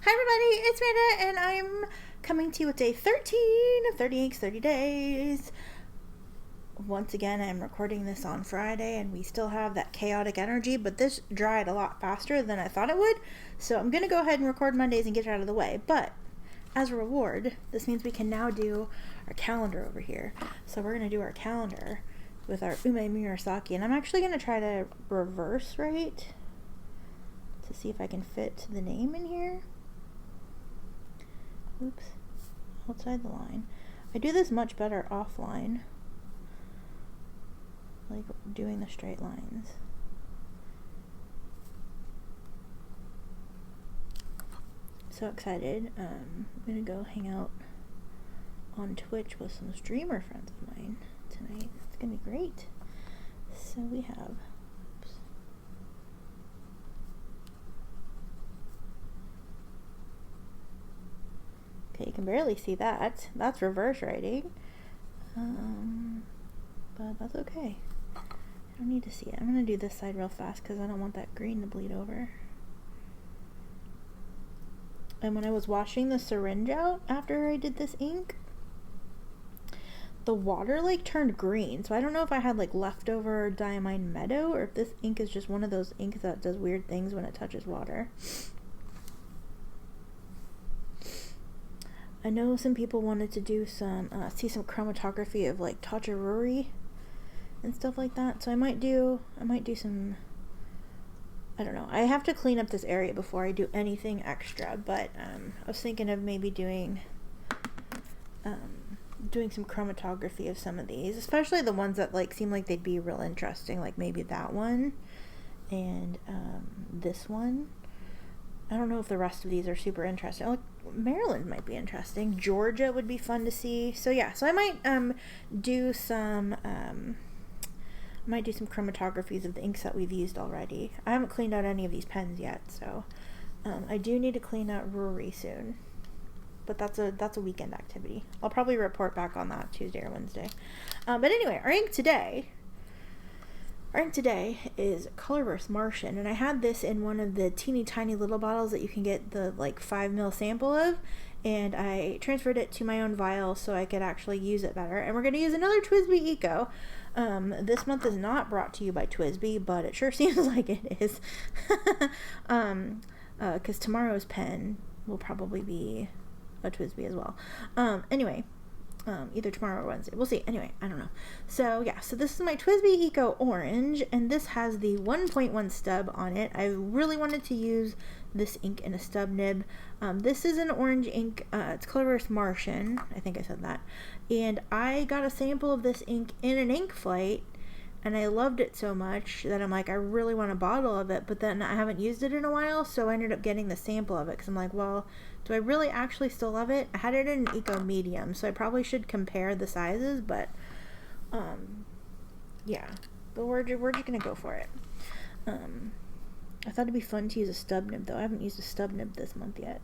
Hi everybody, it's Amanda, and I'm coming to you with day 13 of 30 Inks 30 Days. Once again, I'm recording this on Friday, and we still have that chaotic energy, but this dried a lot faster than I thought it would, so I'm going to go ahead and record Mondays and get it out of the way. But as a reward, this means we can now do our calendar over here. So we're going to do our calendar with our Ume Murasaki, and I'm actually going to try to reverse write to see if I can fit the name in here. Oops, outside the line. I do this much better offline, like doing the straight lines. So excited. I'm gonna go hang out on Twitch with some streamer friends of mine tonight. It's gonna be great. So we have, oops. Okay, you can barely see that. That's reverse writing. But that's okay. I don't need to see it. I'm going to do this side real fast because I don't want that green to bleed over. And when I was washing the syringe out after I did this ink, the water like turned green. So I don't know if I had like leftover Diamine Meadow or if this ink is just one of those inks that does weird things when it touches water. I know some people wanted to do some, see some chromatography of like Tachiruri and stuff like that. So I might do some, I don't know. I have to clean up this area before I do anything extra, but I was thinking of maybe doing some chromatography of some of these, especially the ones that like seem like they'd be real interesting, like maybe that one and this one. I don't know if the rest of these are super interesting. Like Maryland might be interesting. Georgia would be fun to see. So yeah, so I might do some chromatographies of the inks that we've used already. I haven't cleaned out any of these pens yet, so I do need to clean out Rory soon. But that's a weekend activity. I'll probably report back on that Tuesday or Wednesday. But anyway, our ink today is Colorverse Martian, and I had this in one of the teeny tiny little bottles that you can get the like 5 ml sample of, and I transferred it to my own vial so I could actually use it better. And we're going to use another TWSBI Eco. This month is not brought to you by TWSBI, but it sure seems like it is. Because tomorrow's pen will probably be a TWSBI as well. Anyway, either tomorrow or Wednesday. We'll see. Anyway, I don't know. So yeah, so this is my TWSBI Eco Orange, and this has the 1.1 stub on it. I really wanted to use this ink in a stub nib. This is an orange ink. It's Colorverse Martian. I think I said that. And I got a sample of this ink in an ink flight, and I loved it so much that I'm like, I really want a bottle of it, but then I haven't used it in a while, so I ended up getting the sample of it, because I'm like, well, do I really actually still love it? I had it in an Eco Medium, so I probably should compare the sizes, but, yeah, but we're just gonna go for it. I thought it'd be fun to use a stub nib, though. I haven't used a stub nib this month yet.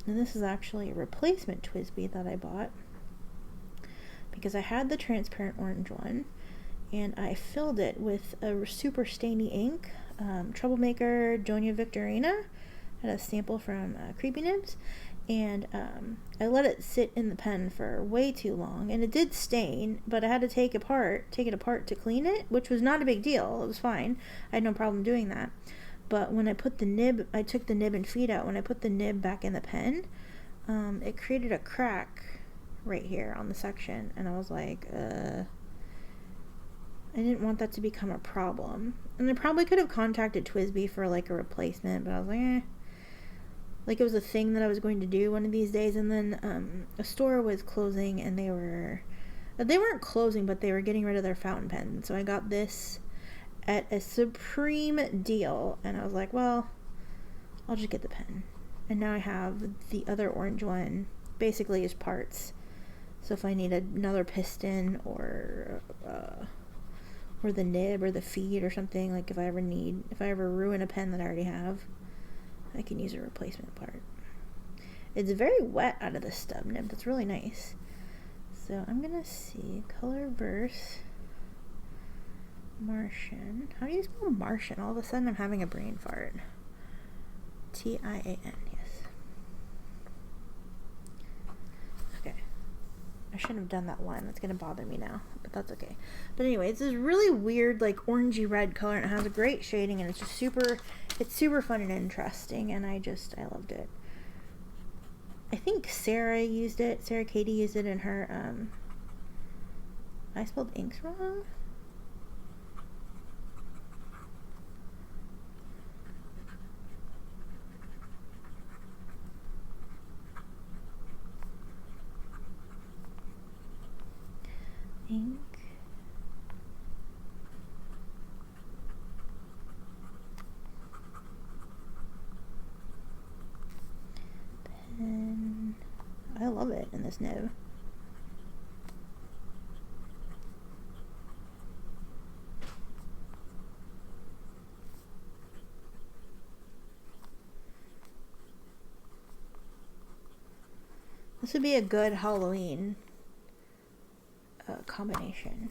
And this is actually a replacement TWSBI that I bought, because I had the transparent orange one, and I filled it with a super stainy ink, Troublemaker Jonia Victorina. Had a sample from Creepy Nibs, and I let it sit in the pen for way too long, and it did stain, but I had to take it apart to clean it, which was not a big deal. It was fine. I had no problem doing that. But when I put the nib, I took the nib and feed out. When I put the nib back in the pen, it created a crack right here on the section, and I was like, I didn't want that to become a problem. And I probably could have contacted TWSBI for like a replacement, but I was like, like it was a thing that I was going to do one of these days. And then a store was closing, and they weren't closing, but they were getting rid of their fountain pen. So I got this at a supreme deal, and I was like, well, I'll just get the pen. And now I have the other orange one basically as parts. So if I need another piston or the nib or the feed or something, like if I ever ruin a pen that I already have, I can use a replacement part. It's very wet out of the stub nib. That's really nice. So I'm gonna see Colorverse Martian. How do you spell Martian? All of a sudden I'm having a brain fart. T-I-A-N, yes. Okay. I shouldn't have done that line. That's going to bother me now, but that's okay. But anyway, it's this really weird, like, orangey red color, and it has a great shading, and it's just it's super fun and interesting, and I loved it. I think Sarah Katie used it in her, I spelled inks wrong? Ink. Pen. I love it in this nib. This would be a good Halloween combination.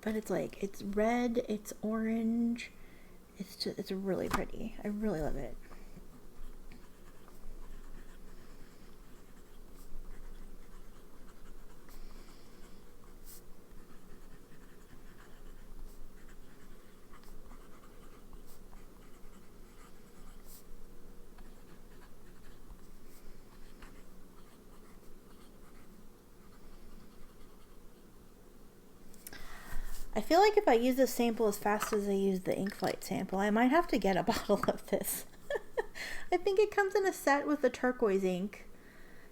But it's like, it's red, it's orange, it's really pretty. I really love it. I feel like if I use this sample as fast as I use the ink flight sample, I might have to get a bottle of this. I think it comes in a set with the turquoise ink.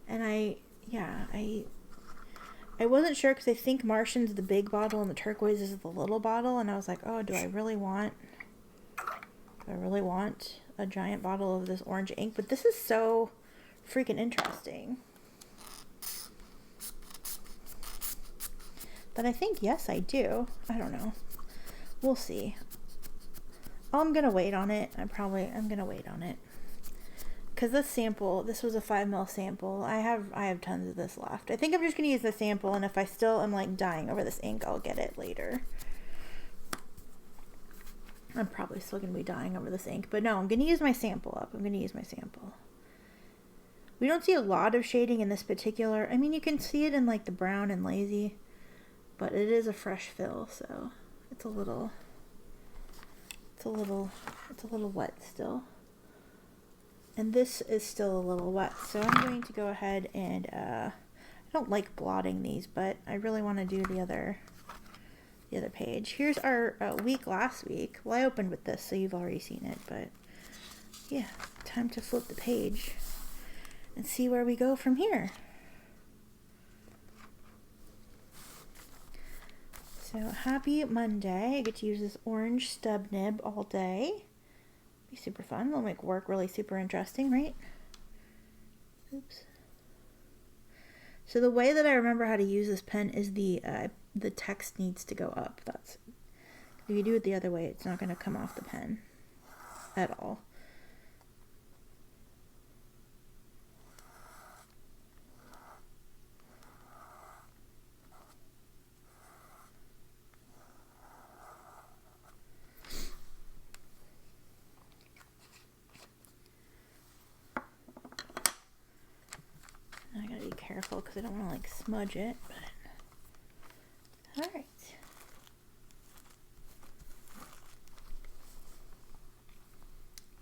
And I wasn't sure because I think Martian's the big bottle and the turquoise is the little bottle. And I was like, oh, do I really want a giant bottle of this orange ink? But this is so freaking interesting. But I think, yes, I do. I don't know. We'll see. I'm going to wait on it. I'm going to wait on it. Because this was a 5ml sample. I have tons of this left. I think I'm just going to use the sample, and if I still am like dying over this ink, I'll get it later. I'm probably still going to be dying over this ink. But no, I'm going to use my sample up. We don't see a lot of shading in this particular. I mean, you can see it in like the brown and lazy. But it is a fresh fill, so it's a little wet still. And this is still a little wet, so I'm going to go ahead and, I don't like blotting these, but I really want to do the other page. Here's our week last week. Well, I opened with this, so you've already seen it, but yeah, time to flip the page and see where we go from here. So happy Monday. I get to use this orange stub nib all day. Be super fun. It'll make work really super interesting, right? Oops. So the way that I remember how to use this pen is the text needs to go up. If you do it the other way, it's not going to come off the pen at all. Careful because I don't want to like smudge it, but all right.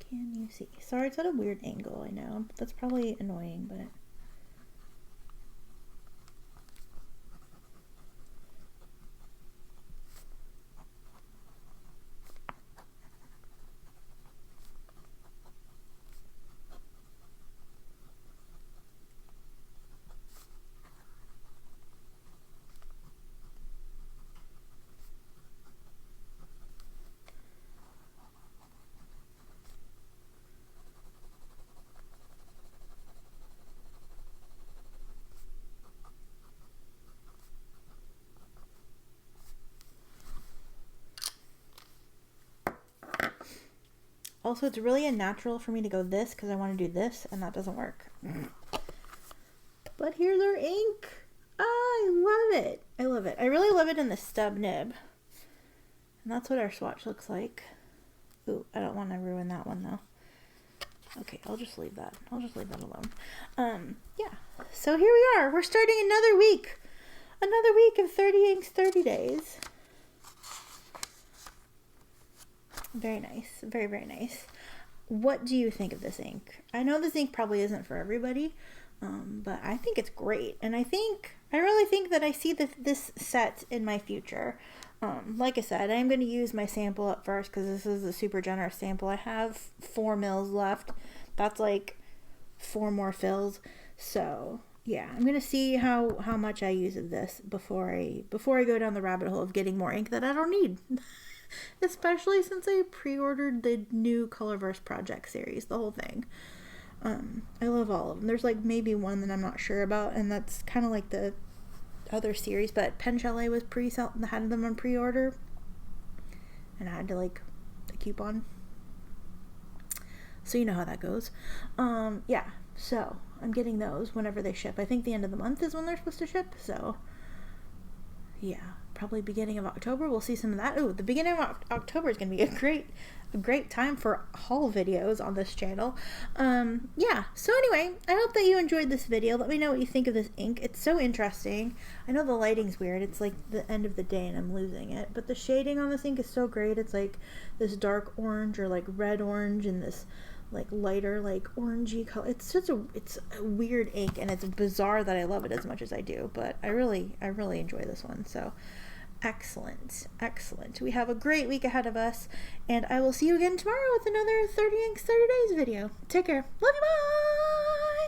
Can you see? Sorry, it's at a weird angle, I know. That's probably annoying, but also, it's really unnatural for me to go this because I want to do this, and that doesn't work. But here's our ink. Ah, I I love it. I love it. I really love it in the stub nib. And that's what our swatch looks like. Ooh, I don't want to ruin that one though. Okay, I'll just leave that. I'll just leave that alone. Yeah. So here we are. We're starting another week. Another week of 30 inks, 30 days. Very nice. Very, very nice. What do you think of this ink? I know this ink probably isn't for everybody, but I think it's great. And I really think that I see this set in my future. Like I said, I'm going to use my sample up first because this is a super generous sample. I have 4 mils left. That's like 4 more fills. So yeah, I'm going to see how much I use of this before I go down the rabbit hole of getting more ink that I don't need. Especially since I pre-ordered the new Colorverse project series, the whole thing. I love all of them. There's like maybe one that I'm not sure about, and that's kind of like the other series, but Pen Chalet was had them on pre-order, and I had to like the coupon, so you know how that goes. Yeah, so I'm getting those whenever they ship. I think the end of the month is when they're supposed to ship, so yeah, probably beginning of October we'll see some of that. Ooh, the beginning of October is going to be a great time for haul videos on this channel. Yeah, so anyway, I hope that you enjoyed this video. Let me know what you think of this ink. It's so interesting. I know the lighting's weird. It's like the end of the day and I'm losing it, but the shading on this ink is so great. It's like this dark orange or like red orange and this like lighter like orangey color. It's a weird ink, and it's bizarre that I love it as much as I do, but I really enjoy this one. So excellent. We have a great week ahead of us, and I will see you again tomorrow with another 30 inks 30 days video. Take care. Love you. Bye.